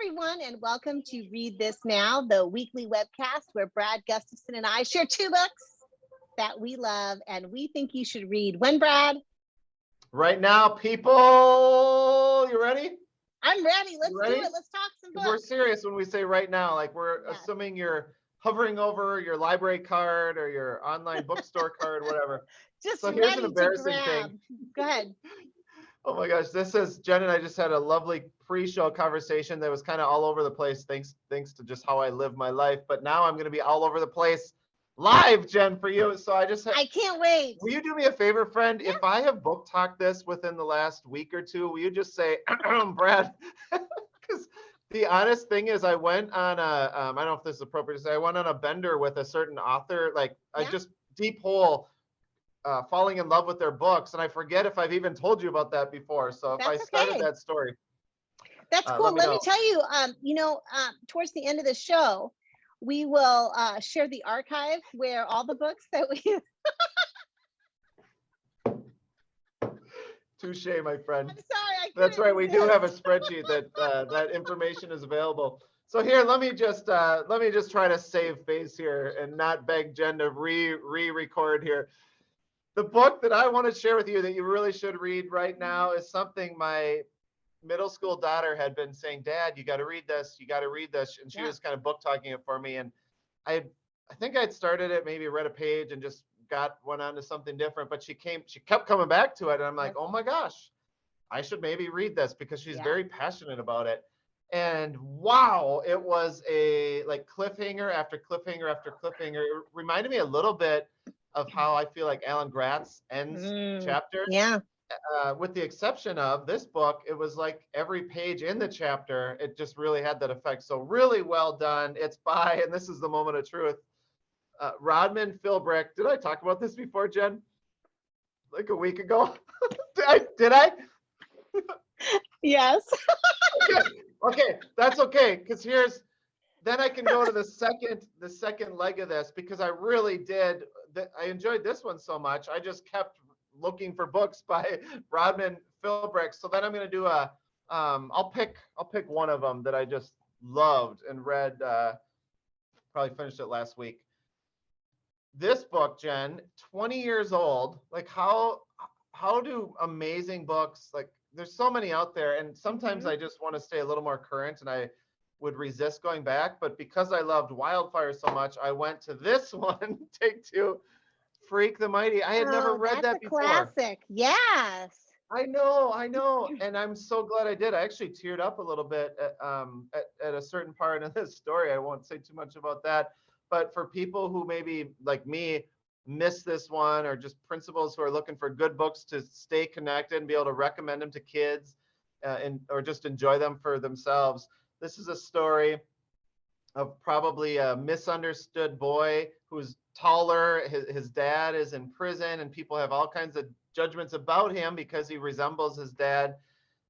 everyone, and welcome to Read This Now, the weekly webcast where Brad, Gustafson, and I share two books that we love and we think you should read. When, Brad? Right now, people. You ready? I'm ready. Let's do it. Let's talk some books. We're serious when we say right now. Like we're assuming you're hovering over your library card or your online bookstore card, whatever. Just so ready here's an embarrassing to grab. thing. Go ahead. Oh my gosh, this is Jen and I just had a lovely pre-show conversation that was kind of all over the place, thanks to just how I live my life. But now I'm going to be all over the place live, Jen, for you. So I can't wait. Will you do me a favor, friend? Yeah. If I have book talked this within the last week or two, will you just say, Brad? Because the honest thing is, I went on a I don't know if this is appropriate to say, I went on a bender with a certain author, I just deep hole. Falling in love with their books, and I forget if I've even told you about that before. So if I started that story, that's cool. Let me tell you, towards the end of the show, we will share the archive where all the books that we. Touche, my friend. I'm sorry. That's right. We do have a spreadsheet that information is available. So here, let me just try to save face here and not beg Jen to re-record here. The book that I want to share with you that you really should read right now is something my middle school daughter had been saying, Dad, you got to read this. You got to read this. And she was kind of book talking it for me. And I think I'd started it, maybe read a page and just went on to something different. But she kept coming back to it. And I'm like, oh my gosh, I should maybe read this because she's very passionate about it. And wow, it was a cliffhanger after cliffhanger after cliffhanger. It reminded me a little bit of how I feel like Alan Gratz ends chapters. Yeah. With the exception of this book, it was like every page in the chapter, it just really had that effect. So really well done. It's by, and this is the moment of truth, Rodman, Philbrick. Did I talk about this before, Jen? Like a week ago? Did I? Yes. Okay, that's okay. Because then I can go to the second leg of this because I really did. I enjoyed this one so much. I just kept looking for books by Rodman, Philbrick. So then I'm going to do I'll pick one of them that I just loved and read. Probably finished it last week. This book, Jen, 20 years old. Like how do amazing books, like there's so many out there, and sometimes I just want to stay a little more current, and I would resist going back, but because I loved Wildfire so much, I went to this one, Take Two, Freak the Mighty. I had never read that before. Classic, yes. I know, and I'm so glad I did. I actually teared up a little bit at a certain part of this story. I won't say too much about that, but for people who maybe like me miss this one, or just principals who are looking for good books to stay connected and be able to recommend them to kids, or just enjoy them for themselves. This is a story of probably a misunderstood boy who's taller. His dad is in prison, and people have all kinds of judgments about him because he resembles his dad.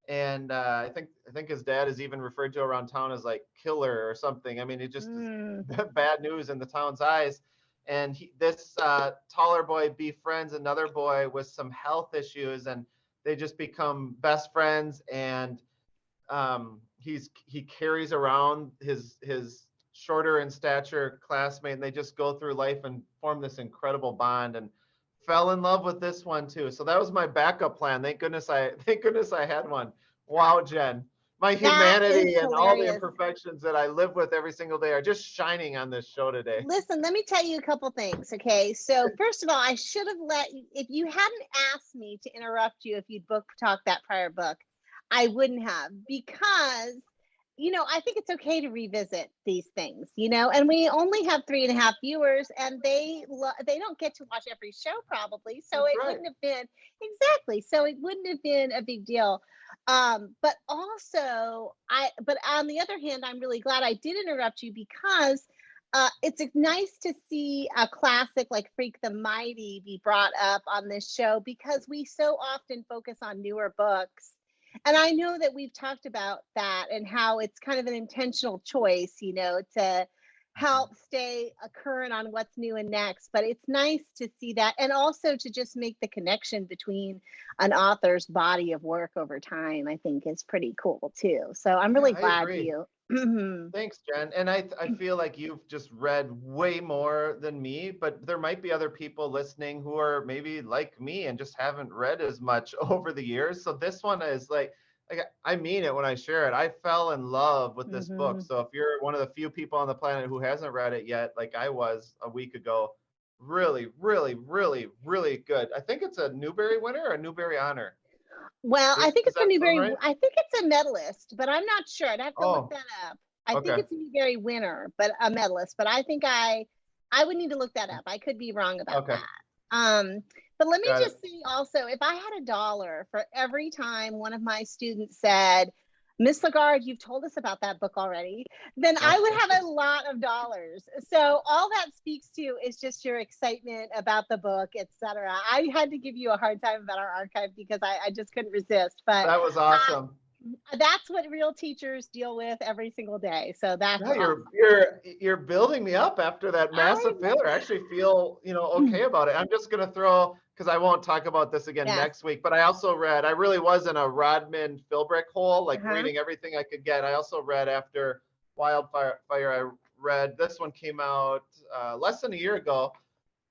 And I think his dad is even referred to around town as like killer or something. I mean, it just is bad news in the town's eyes. And this taller boy befriends another boy with some health issues, and they just become best friends. And he carries around his shorter in stature classmate, and they just go through life and form this incredible bond, and fell in love with this one too. So that was my backup plan. Thank goodness I had one. Wow, Jen, my humanity and all the imperfections that I live with every single day are just shining on this show today. Listen, let me tell you a couple things. Okay, so first of all, I should have if you hadn't asked me to interrupt you if you'd book talk that prior book, I wouldn't have, because I think it's okay to revisit these things, and we only have 3.5 viewers, and they don't get to watch every show probably. So wouldn't have been So it wouldn't have been a big deal. But also but on the other hand, I'm really glad I did interrupt you, because it's nice to see a classic like Freak the Mighty be brought up on this show, because we so often focus on newer books. And I know that we've talked about that and how it's kind of an intentional choice, to help stay current on what's new and next. But it's nice to see that, and also to just make the connection between an author's body of work over time, I think is pretty cool too. So I'm really glad Thanks, Jen. And I feel like you've just read way more than me, but there might be other people listening who are maybe like me and just haven't read as much over the years. So this one is like I mean it when I share it. I fell in love with this book. So if you're one of the few people on the planet who hasn't read it yet, like I was a week ago, really, really, really, really good. I think it's a Newbery winner or a Newbery honor. Well, I think Does it's a that sound Newbery. right? I think it's a medalist, but I'm not sure. I'd have to look Oh, that up. I think okay. it's a Newbery winner, but a medalist. But I think I would need to look that up. I could be wrong about Okay. that. But let me Got just it. say also, if I had $1 for every time one of my students said, Miss LaGarde, you've told us about that book already, then I would have a lot of dollars. So all that speaks to is just your excitement about the book, etc. I had to give you a hard time about our archive because I just couldn't resist. But That was awesome. that's what real teachers deal with every single day. So that's Yeah, awesome. you're building me up after that massive failure. I actually feel, okay about it. I'm just gonna throw, because I won't talk about this again Yes. next week, but I also read, I really was in a Rodman Philbrick hole, like Uh-huh. reading everything I could get. I also read after Wildfire, I read, this one came out less than a year ago,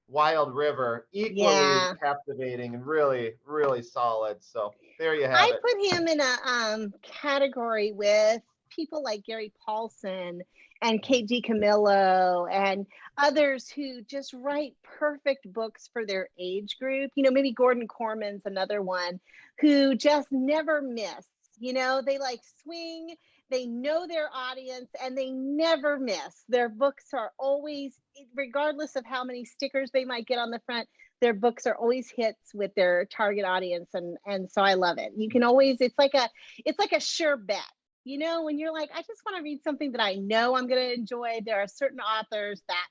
Wild River, equally captivating and really, really solid. So there you have I it. put him in a category with people like Gary Paulson and Kate DiCamillo and others who just write perfect books for their age group. Maybe Gordon Corman's another one who just never miss. They like swing, they know their audience, and they never miss. Their books are always, regardless of how many stickers they might get on the front, their books are always hits with their target audience, and so I love it. You can always, it's like a sure bet. When you're like, I just want to read something that I know I'm going to enjoy, there are certain authors that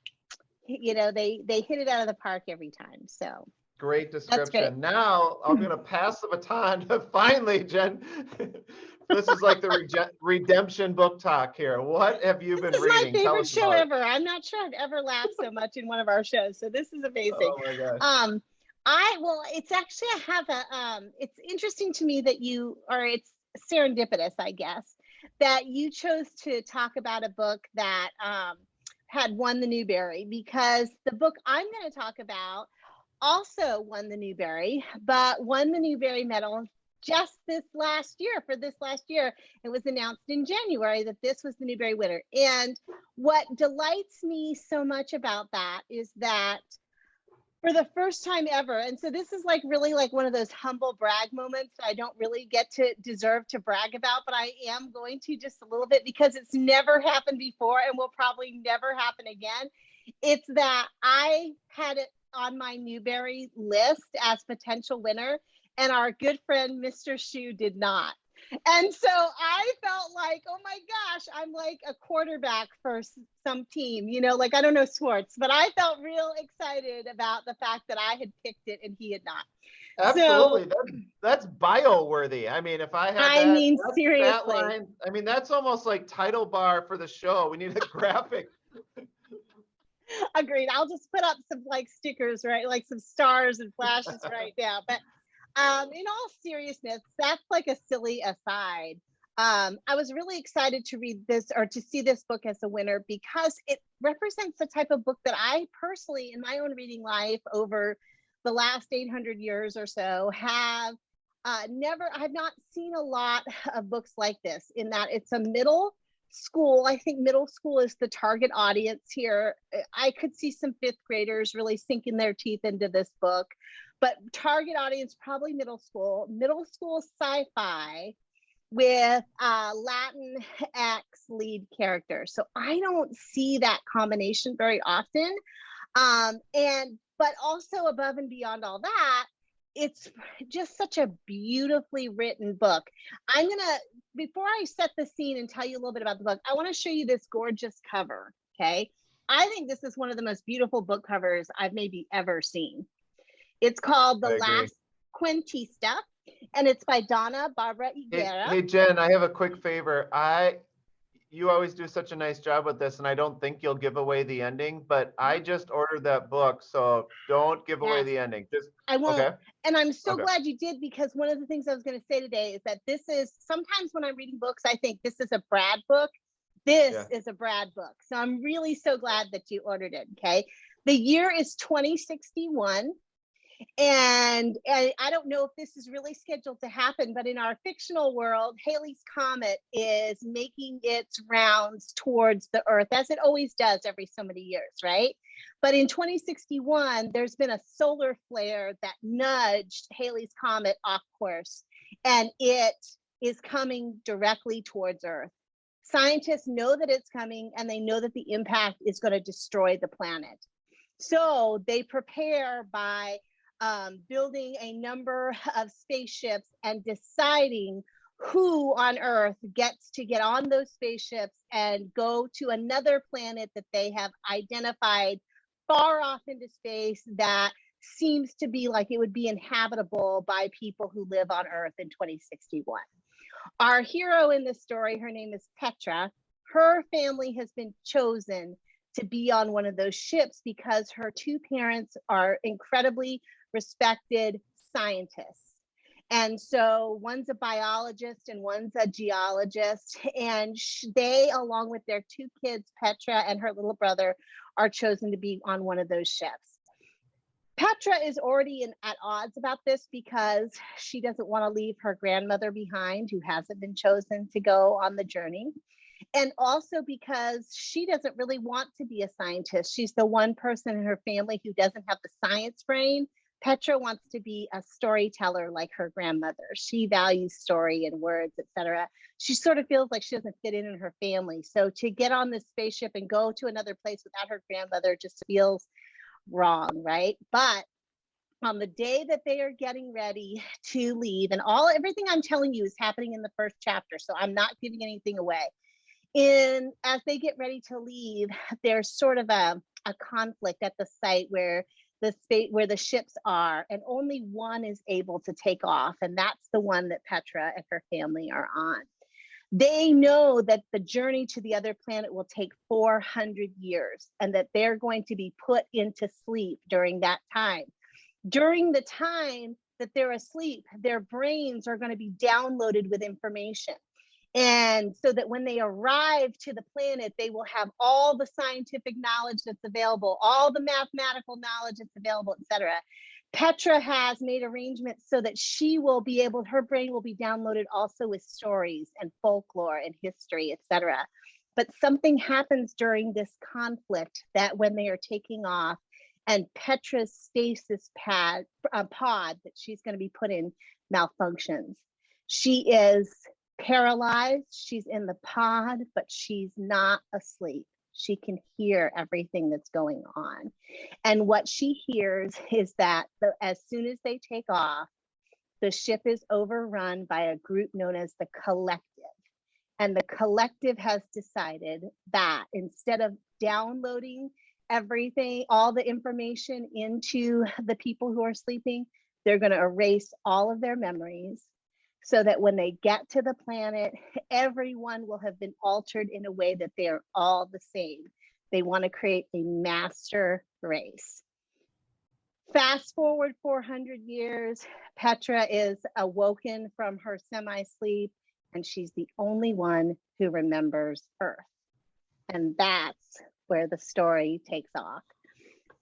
they hit it out of the park every time. So great that's description. great. Now I'm going to pass the baton to finally, Jen. This is like the redemption book talk here. What have you been This is my reading? Tell favorite us show about it. ever. I'm not sure I've ever laughed so much in one of our shows. So this is amazing. Oh my gosh. It's actually, I have it's interesting to me that it's serendipitous, I guess, that you chose to talk about a book that had won the Newbery, because the book I'm going to talk about also won the Newbery, but won the Newbery medal just this last year. For this last year, it was announced in January that this was the Newbery winner. And what delights me so much about that is that for the first time ever, and so this is like really like one of those humble brag moments that I don't really get to deserve to brag about, but I am going to just a little bit because it's never happened before and will probably never happen again. It's that I had it on my Newbery list as potential winner, and our good friend Mr. Shu did not. And so I felt like, oh my gosh, I'm like a quarterback for some team, like I don't know sports, but I felt real excited about the fact that I had picked it and he had not. Absolutely. So That's bio worthy. I mean, if I had that seriously, line, I mean, that's almost like title bar for the show. We need a graphic. agreed. I'll just put up some like stickers, right? Like some stars and flashes right now. But in all seriousness, that's like a silly aside. I was really excited to read this or to see this book as a winner because it represents the type of book that I personally, in my own reading life over the last 800 years or so, have I've not seen a lot of books like this, in that it's a middle school. I think middle school is the target audience here. I could see some fifth graders really sinking their teeth into this book, but target audience, probably middle school sci-fi with Latin X lead character. So I don't see that combination very often. But also above and beyond all that, it's just such a beautifully written book. Before I set the scene and tell you a little bit about the book, I want to show you this gorgeous cover. Okay. I think this is one of the most beautiful book covers I've maybe ever seen. It's called The Last Cuentista, and it's by Donna, Barba, Higuera. Hey, Jen, I have a quick favor. You always do such a nice job with this, and I don't think you'll give away the ending, but I just ordered that book, so don't give away the ending. I won't. Okay. And I'm so glad you did, because one of the things I was going to say today is that this is, sometimes when I'm reading books, I think this is a Brad book. This is a Brad book. So I'm really so glad that you ordered it. Okay. The year is 2061. And I don't know if this is really scheduled to happen, but in our fictional world, Halley's Comet is making its rounds towards the Earth, as it always does every so many years, right? But in 2061, there's been a solar flare that nudged Halley's Comet off course, and it is coming directly towards Earth. Scientists know that it's coming, and they know that the impact is going to destroy the planet. So they prepare by building a number of spaceships and deciding who on Earth gets to get on those spaceships and go to another planet that they have identified far off into space that seems to be like it would be inhabitable by people who live on Earth in 2061. Our hero in this story, her name is Petra. Her family has been chosen to be on one of those ships because her two parents are incredibly respected scientists. And so one's a biologist and one's a geologist. And they, along with their two kids, Petra and her little brother, are chosen to be on one of those ships. Petra is already at odds about this because she doesn't want to leave her grandmother behind, who hasn't been chosen to go on the journey. And also because she doesn't really want to be a scientist. She's the one person in her family who doesn't have the science brain. Petra wants to be a storyteller like her grandmother. She values story and words, etc. She sort of feels like she doesn't fit in her family. So to get on this spaceship and go to another place without her grandmother just feels wrong, right? But on the day that they are getting ready to leave, and everything I'm telling you is happening in the first chapter, so I'm not giving anything away. As they get ready to leave, there's sort of a conflict at the site where the ships are, and only one is able to take off, and that's the one that Petra and her family are on. They know that the journey to the other planet will take 400 years, and that they're going to be put into sleep during that time. During the time that they're asleep, their brains are going to be downloaded with information. And so that when they arrive to the planet, they will have all the scientific knowledge that's available, all the mathematical knowledge that's available, etc. Petra has made arrangements so that her brain will be downloaded also with stories and folklore and history, etc. But something happens during this conflict that when they are taking off, and Petra's stasis pod that she's going to be put in malfunctions. She is paralyzed. She's in the pod, but she's not asleep. She can hear everything that's going on. And what she hears is that as soon as they take off, the ship is overrun by a group known as the Collective. And the Collective has decided that instead of downloading everything, all the information into the people who are sleeping, they're going to erase all of their memories, so that when they get to the planet, everyone will have been altered in a way that they are all the same. They want to create a master race. Fast forward 400 years, Petra is awoken from her semi-sleep, and she's the only one who remembers Earth. And that's where the story takes off.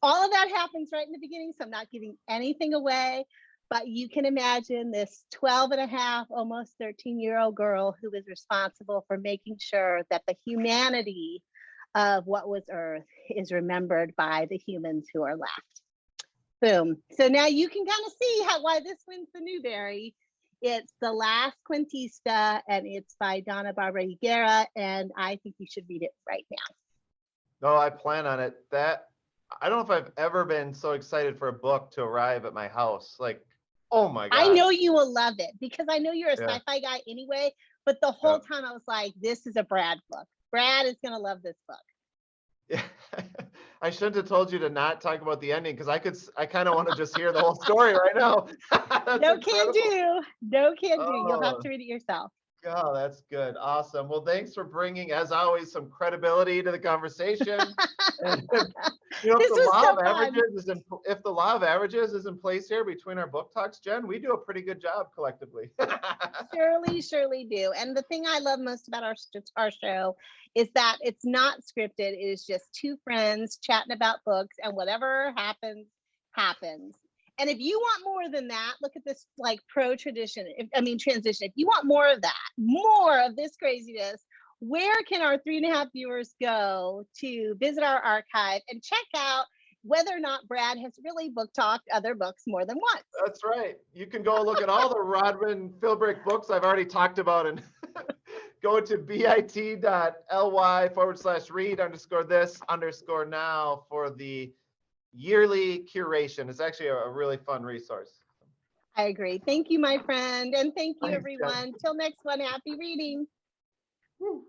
All of that happens right in the beginning, so I'm not giving anything away. But you can imagine this 12 and a half, almost 13-year-old girl who is responsible for making sure that the humanity of what was Earth is remembered by the humans who are left. Boom. So now you can kind of see why this wins the Newbery. It's The Last Cuentista, and it's by Donna, Barba, Higuera, and I think you should read it right now. No, I plan on it. I don't know if I've ever been so excited for a book to arrive at my house. Like, oh my God. I know you will love it because I know you're a sci-fi guy anyway, but the whole time I was like, this is a Brad book. Brad is going to love this book. Yeah. I shouldn't have told you to not talk about the ending, because I kind of want to just hear the whole story right now. No can do. You'll have to read it yourself. Oh, that's good. Awesome. Well, thanks for bringing, as always, some credibility to the conversation. And you know, This was so fun. if the law of averages is in place here between our book talks, Jen, we do a pretty good job collectively. Surely do. And the thing I love most about our show is that it's not scripted. It is just two friends chatting about books, and whatever happens, happens. And if you want more than that, look at this like transition. If you want more of that, more of this craziness, where can our 3.5 viewers go to visit our archive and check out whether or not Brad has really book talked other books more than once? That's right. You can go look at all the Rodman Philbrick books I've already talked about, and go to bit.ly/read_this_now for the yearly curation. It's actually a really fun resource. I agree. Thank you, my friend. And thank you, Thanks, Jen. everyone. Till next one, happy reading. Woo.